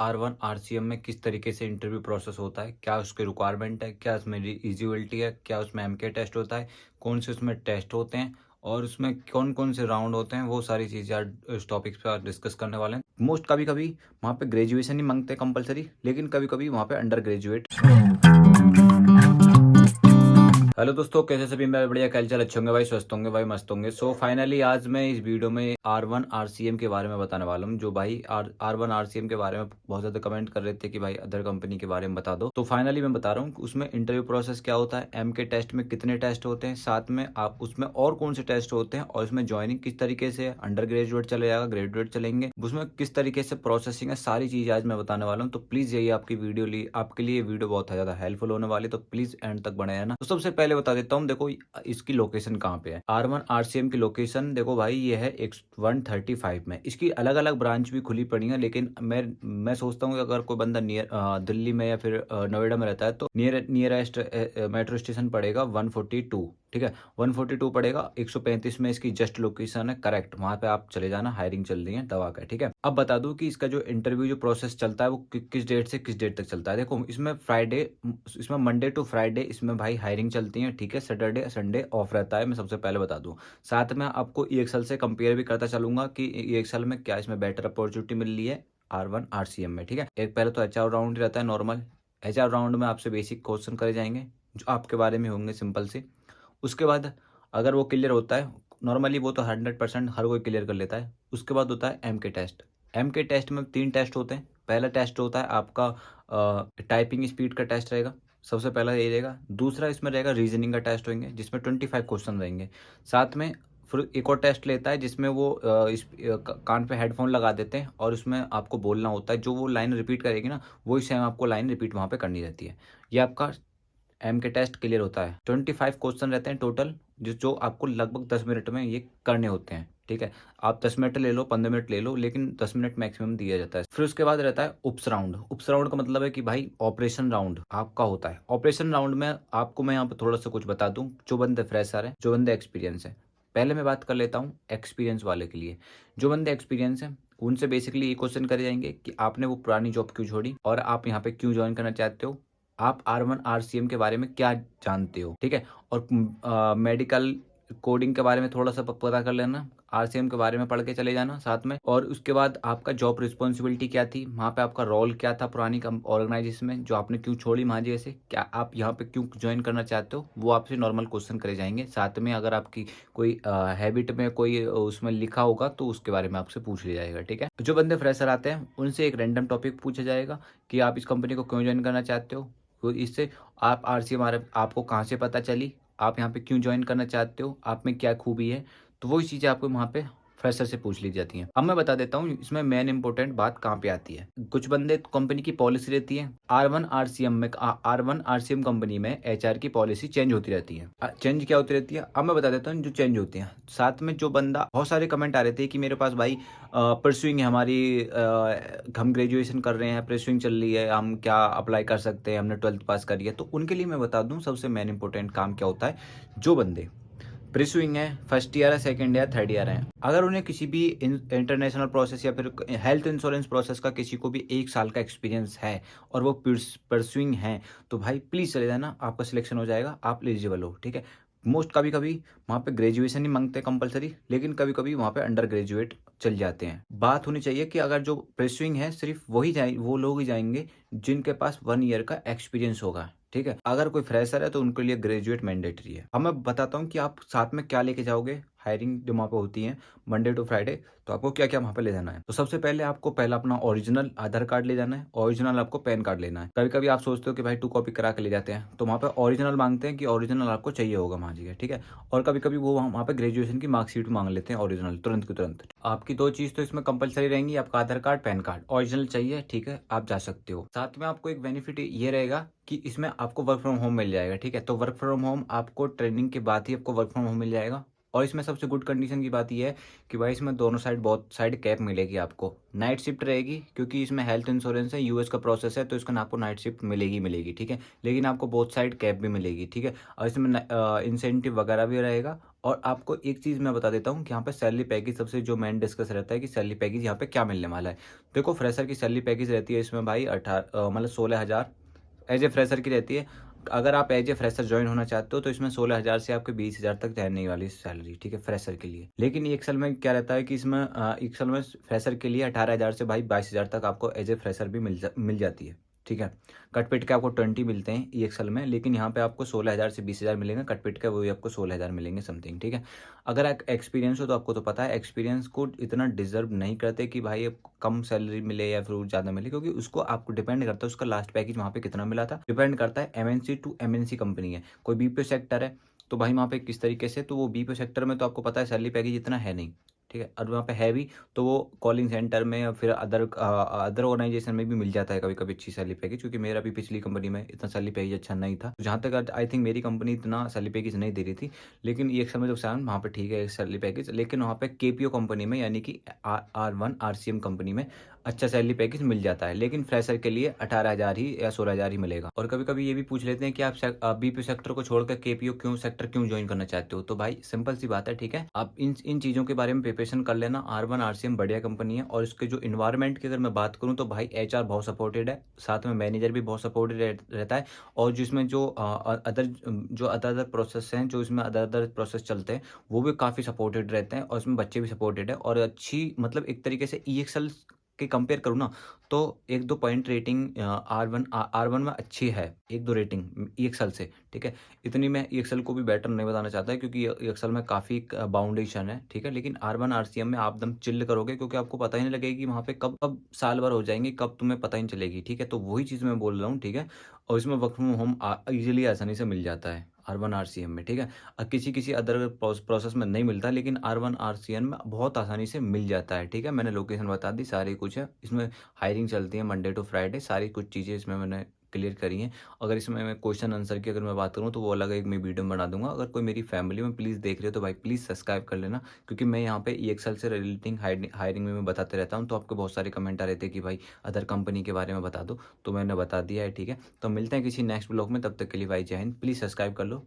R1 RCM में किस तरीके से इंटरव्यू प्रोसेस होता है, क्या उसके रिक्वायरमेंट है, क्या उसमें एलिजिबिलिटी है, क्या उसमें एमके टेस्ट होता है, कौन से उसमें टेस्ट होते हैं और उसमें कौन कौन से राउंड होते हैं, वो सारी चीज़ें आज इस टॉपिक्स पे आज डिस्कस करने वाले हैं। मोस्ट कभी कभी वहाँ पे ग्रेजुएशन ही मांगते हैं कंपलसरी, लेकिन कभी कभी वहाँ पे अंडर ग्रेजुएट। हेलो दोस्तों, कैसे सभी? मैं बढ़िया, कैल चल अच्छे होंगे भाई, स्वस्थ होंगे भाई, मस्त होंगे। सो फाइनली आज मैं इस वीडियो में R1 RCM के बारे में बताने वाला हूँ। जो भाई R1 RCM के बारे में बहुत ज़्यादा कमेंट कर रहे थे कि भाई अदर कंपनी के बारे में बता दो, तो फाइनली मैं बता रहा हूँ उसमें इंटरव्यू प्रोसेस क्या होता है, एम के टेस्ट में कितने टेस्ट होते हैं, साथ में आप उसमें और कौन से टेस्ट होते हैं, और उसमें ज्वाइनिंग किस तरीके से, अंडर ग्रेजुएट चले जाएगा, ग्रेजुएट चलेंगे, उसमें किस तरीके से प्रोसेसिंग है, सारी चीज़ आज मैं बताने वाला हूँ। तो प्लीज़ यही आपकी वीडियो आपके लिए वीडियो बहुत ज़्यादा हेल्पफुल होने वाली, तो प्लीज़ एंड तक बने रहना। तो सबसे पहले बता देता हूँ, देखो इसकी लोकेशन कहाँ पे है। R1 RCM की लोकेशन देखो भाई, ये है 135 में। इसकी अलग अलग ब्रांच भी खुली पड़ी है, लेकिन मैं सोचता हूँ कि अगर कोई बंदा दिल्ली में या फिर नोएडा में रहता है तो नियरेस्ट मेट्रो स्टेशन पड़ेगा 142। ठीक है, 142 पड़ेगा। 135 में इसकी जस्ट लोकेशन है, करेक्ट। वहां पे आप चले जाना, हायरिंग चल रही है दवा का। ठीक है, अब बता दूं कि इसका जो इंटरव्यू जो प्रोसेस चलता है वो किस डेट से किस डेट तक चलता है। देखो इसमें मंडे टू फ्राइडे इसमें भाई हायरिंग चलती है। ठीक है, सैटरडे संडे ऑफ रहता है, मैं सबसे पहले बता दूं। साथ में आपको EXL से कंपेयर भी करता चलूंगा कि EXL में क्या इसमें बेटर अपॉर्चुनिटी मिल रही है R1 RCM में। ठीक है, एक पहले तो HR राउंड रहता है नॉर्मल। HR राउंड में आपसे बेसिक क्वेश्चन करे जाएंगे जो आपके बारे में होंगे, सिंपल से। उसके बाद अगर वो क्लियर होता है, नॉर्मली वो तो 100% हर कोई क्लियर कर लेता है। उसके बाद होता है एम के टेस्ट। एम के टेस्ट में 3 टेस्ट होते हैं। पहला टेस्ट होता है आपका टाइपिंग स्पीड का टेस्ट रहेगा, सबसे पहला यही रहेगा। दूसरा इसमें रहेगा रीजनिंग का टेस्ट होंगे, जिसमें 25 क्वेश्चन रहेंगे। साथ में फिर एक और टेस्ट लेता है जिसमें वो कान पे हेडफोन लगा देते हैं और उसमें आपको बोलना होता है, जो वो लाइन रिपीट करेगी ना, वही सेम आपको लाइन रिपीट वहाँ पे करनी रहती है। ये आपका एम के टेस्ट क्लियर होता है। 25 क्वेश्चन रहते हैं टोटल, जो आपको लगभग 10 मिनट में ये करने होते हैं। ठीक है, आप 10 मिनट ले लो, 15 मिनट ले लो, लेकिन 10 मिनट मैक्सिमम दिया जाता है। फिर उसके बाद रहता है उप्स राउंड। उप्स राउंड का मतलब है कि भाई ऑपरेशन राउंड आपका होता है। ऑपरेशन राउंड में आपको मैं यहाँ पे थोड़ा सा कुछ बता दूं, जो बंदे फ्रेशर है, जो बंदे एक्सपीरियंस है। पहले मैं बात कर लेता हूँ एक्सपीरियंस वाले के लिए। जो बंदे एक्सपीरियंस है उनसे बेसिकली ये क्वेश्चन करे जाएंगे कि आपने वो पुरानी जॉब क्यों छोड़ी और आप यहाँ पे क्यों ज्वाइन करना चाहते हो, आप R1 RCM के बारे में क्या जानते हो। ठीक है, और मेडिकल कोडिंग के बारे में थोड़ा सा पता कर लेना, RCM के बारे में पढ़ के चले जाना साथ में। और उसके बाद आपका जॉब रिस्पॉन्सिबिलिटी क्या थी, वहाँ पे आपका रोल क्या था पुरानी ऑर्गेनाइजेशन में, जो आपने क्यों छोड़ी वहाँ जैसे, क्या आप यहाँ पे क्यों ज्वाइन करना चाहते हो, वो आपसे नॉर्मल क्वेश्चन करे जाएंगे। साथ में अगर आपकी कोई हैबिट में कोई उसमें लिखा होगा तो उसके बारे में आपसे पूछ लिया जाएगा। ठीक है, जो बंदे फ्रेशर आते हैं उनसे एक रैंडम टॉपिक पूछा जाएगा कि आप इस कंपनी को क्यों ज्वाइन करना चाहते हो। तो इससे आप RCM आपको कहाँ से पता चली, आप यहाँ पे क्यों ज्वाइन करना चाहते हो, आप में क्या खूबी है, तो वही चीज़ें आपको वहाँ पे फ्रेशर से पूछ ली जाती हैं। अब मैं बता देता हूँ इसमें मेन इंपॉर्टेंट बात कहाँ पे आती है। कुछ बंदे कंपनी की पॉलिसी रहती है, R1 RCM कंपनी में HR की पॉलिसी चेंज होती रहती है। चेंज क्या होती रहती है, अब मैं बता देता हूँ जो चेंज होती है। साथ में जो बंदा, बहुत सारे कमेंट आ रहे थे कि मेरे पास भाई परसुइंग है हमारी, हम ग्रेजुएशन कर रहे हैं, परसुइंग चल रही है, हम क्या अप्लाई कर सकते हैं, हमने 12th पास करी है। तो उनके लिए मैं बता दूं सबसे मेन इंपॉर्टेंट काम क्या होता है। जो बंदे प्रिसुइंग है, फर्स्ट ईयर है, सेकंड ईयर, थर्ड ईयर है, अगर उन्हें किसी भी इंटरनेशनल प्रोसेस या फिर हेल्थ इंश्योरेंस प्रोसेस का किसी को भी 1 साल का एक्सपीरियंस है और वो परसुइंग है, तो भाई प्लीज़ चले जाना, आपका सिलेक्शन हो जाएगा, आप एलिजिबल हो। ठीक है, मोस्ट कभी कभी वहाँ पे ग्रेजुएशन ही मांगते हैं कंपलसरी, लेकिन कभी कभी वहाँ पे अंडर ग्रेजुएट चल जाते हैं। बात होनी चाहिए कि अगर जो परसुइंग है सिर्फ वही जाए, वो लोग ही जाएंगे जिनके पास 1 ईयर का एक्सपीरियंस होगा। ठीक है, अगर कोई फ्रेशर है तो उनके लिए ग्रेजुएट मैंडेटरी है। अब मैं बताता हूँ कि आप साथ में क्या लेके जाओगे। हायरिंग जो वहाँ पे होती है मंडे टू फ्राइडे, तो आपको क्या क्या वहाँ पे ले जाना है। तो सबसे पहले आपको पहला अपना ओरिजिनल आधार कार्ड ले जाना है, ओरिजिनल आपको पैन कार्ड लेना है। कभी कभी आप सोचते हो कि भाई 2 कॉपी करा के ले जाते हैं, तो वहाँ पे ओरिजिनल मांगते हैं कि ओरिजिनल आपको चाहिए होगा वहाँ जी। ठीक है, और कभी कभी वो वहाँ पे ग्रेजुएशन की मार्कशीट मांग लेते हैं ओरिजिनल, तुरंत की तुरंत। आपकी 2 चीज़ तो इसमें कंपलसरी रहेंगी, आपका आधार कार्ड, पैन कार्ड। ओरिजिनल चाहिए, ठीक है, आप जा सकते हो। साथ में आपको एक बेनिफिट ये रहेगा कि इसमें आपको वर्क फ्रॉम होम मिल जाएगा। ठीक है, तो वर्क फ्रॉम होम आपको ट्रेनिंग के बाद ही आपको वर्क फ्रॉम होम मिल जाएगा। और इसमें सबसे गुड कंडीशन की बात ये है कि भाई इसमें दोनों साइड बोथ साइड कैप मिलेगी आपको। नाइट शिफ्ट रहेगी क्योंकि इसमें हेल्थ इंश्योरेंस है, यूएस का प्रोसेस है, तो इसका आपको नाइट शिफ्ट मिलेगी ही मिलेगी, ठीक है। लेकिन आपको बोथ साइड कैप भी मिलेगी, ठीक है। और इसमें इंसेंटिव वगैरह भी रहेगा। और आपको एक चीज़ मैं बता देता हूँ कि यहाँ पे सैलरी पैकेज सबसे जो मेन डिस्कस रहता है कि सैलरी पैकेज यहाँ पे क्या मिलने वाला है। देखो फ्रेशर की सैलरी पैकेज रहती है इसमें भाई मतलब 16,000 एज ए फ्रेशर की रहती है। अगर आप एज ए फ्रेशर ज्वाइन होना चाहते हो तो इसमें 16,000 से आपके 20,000 तक रहने वाली सैलरी, ठीक है, फ्रेशर के लिए। लेकिन एक्सल में क्या रहता है कि इसमें एक्सल में फ्रेशर के लिए 18,000 से भाई 22,000 तक आपको एज ए फ्रेशर भी मिल जाती है, ठीक है। कटपिट के आपको 20 मिलते हैं ई एक्सल में, लेकिन यहाँ पे आपको 16,000 से 20,000 मिलेंगे। कटपिट के वही आपको 16,000 मिलेंगे समथिंग, ठीक है। अगर आप एक्सपीरियंस हो तो आपको तो पता है एक्सपीरियंस को इतना डिजर्व नहीं करते कि भाई ये कम सैलरी मिले या फिर ज़्यादा मिले, क्योंकि उसको आपको डिपेंड करता है उसका लास्ट पैकेज वहाँ पे कितना मिला था। डिपेंड करता है, एमएनसी टू एमएनसी कंपनी है। कोई बीपीओ सेक्टर है तो भाई वहाँ पे किस तरीके से, तो वो बीपीओ सेक्टर में तो आपको पता है सैलरी पैकेज इतना है नहीं, ठीक है। और वहाँ पे है भी तो वो कॉलिंग सेंटर में या फिर अदर ऑर्गेनाइजेशन में भी मिल जाता है कभी कभी अच्छी सैलरी पैकेज, क्योंकि मेरा भी पिछली कंपनी में इतना सैलरी पैकेज अच्छा नहीं था। तो जहाँ तक आई थिंक मेरी कंपनी इतना सैलरी पैकेज नहीं दे रही थी, लेकिन ये एक्सल में जब साइन वहाँ पे ठीक है सैलरी पैकेज। लेकिन वहाँ पे केपीओ कंपनी में यानी कि R1 RCM कंपनी में अच्छा सैलरी पैकेज मिल जाता है, लेकिन फ्रेशर के लिए 18,000 ही या 16,000 ही मिलेगा। और कभी कभी ये भी पूछ लेते हैं कि आप बीपीओ सेक्टर को छोड़कर केपीओ सेक्टर क्यों ज्वाइन करना चाहते हो। तो भाई सिंपल सी बात है, ठीक है। आप इन इन चीज़ों के बारे में प्रिपरेशन कर लेना। R1 RCM बढ़िया कंपनी है, और इसके जो इन्वायरमेंट की अगर मैं बात करूँ तो भाई HR बहुत सपोर्टेड है, साथ में मैनेजर भी बहुत सपोर्टेड रहता है। और जिसमें जो अदर प्रोसेस हैं, जो इसमें अदर प्रोसेस चलते हैं, वो भी काफ़ी सपोर्टेड रहते हैं, और इसमें बच्चे भी सपोर्टेड है। और अच्छी मतलब एक तरीके से EXL के कंपेयर करूँ ना तो 1-2 पॉइंट रेटिंग R1 में अच्छी है, 1-2 रेटिंग EXL से, ठीक है। इतनी मैं EXL को भी बेटर नहीं बताना चाहता क्योंकि EXL में काफ़ी बाउंडेशन है, ठीक है। लेकिन R1 RCM में आप एकदम चिल करोगे, क्योंकि आपको पता ही नहीं लगेगा कि वहाँ पे कब कब साल भर हो जाएंगे, कब तुम्हें पता ही नहीं चलेगी, ठीक है। तो वही चीज़ मैं बोल रहा हूँ, ठीक है। और इसमें वर्क फ्रॉम होम ईजिली आसानी से मिल जाता है R1 RCM में, ठीक है। किसी किसी अदर प्रोसेस में नहीं मिलता, लेकिन R1 RCM में बहुत आसानी से मिल जाता है, ठीक है। मैंने लोकेशन बता दी, सारी कुछ है इसमें। हायरिंग चलती है मंडे टू फ्राइडे, सारी कुछ चीज़ें इसमें मैंने क्लियर करी हैं। अगर इसमें मैं क्वेश्चन आंसर की अगर मैं बात करूँ तो वो अलग एक मैं वीडियो बना दूंगा। अगर कोई मेरी फैमिली में प्लीज़ देख रहे हो तो भाई प्लीज़ सब्सक्राइब कर लेना, क्योंकि मैं यहाँ पे EXL से रिलेटिंग हायरिंग में मैं बताते रहता हूँ। तो आपको बहुत सारे कमेंट आ रहे थे कि भाई अदर कंपनी के बारे में बता दो, तो मैंने बता दिया है, ठीक है। तो मिलते हैं किसी नेक्स्ट ब्लॉग में, तब तक के लिए भाई जय हिंद। प्लीज़ सब्सक्राइब कर लो।